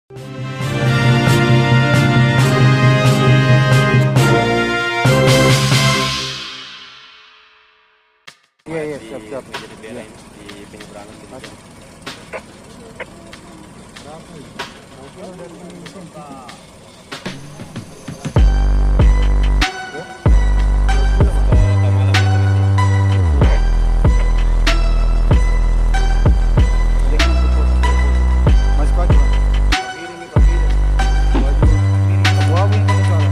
Iya, siap. Jadi bela di penyeberangan gitu. Mas pagi, Mas. Abu-abu yang kamu salah.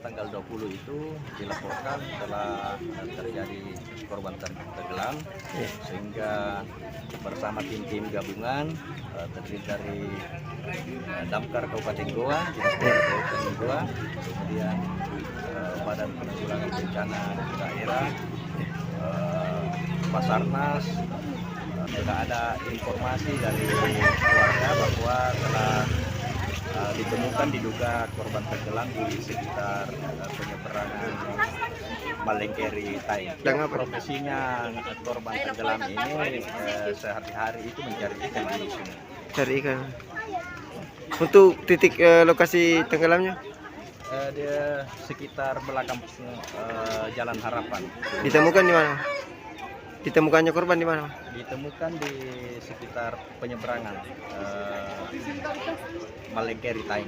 Tanggal 20 itu dilaporkan telah terjadi korban tenggelam, sehingga bersama tim-tim gabungan terdiri dari Damkar Kabupaten Goa, Dinas Kabupaten Goa, kemudian Badan Penanggulangan Bencana Daerah, Basarnas, sudah ada informasi dari keluarga bahwa telah ditemukan diduga korban tenggelam di sekitar penyeberangan Malengkeri Tai. Dengan profesinya korban tenggelam ini sehari-hari itu mencari ikan di sungai. Cari ikan. Untuk titik lokasi tenggelamnya Dia sekitar belakang Jalan Harapan. ditemukan di mana? Ditemukannya korban di mana? Ditemukan di sekitar penyeberangan Malengkeri Tai.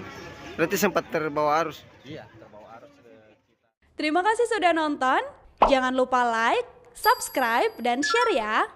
Berarti sempat terbawa arus. Iya, terbawa arus ke kita. Terima kasih sudah nonton. Jangan lupa like, subscribe, dan share ya.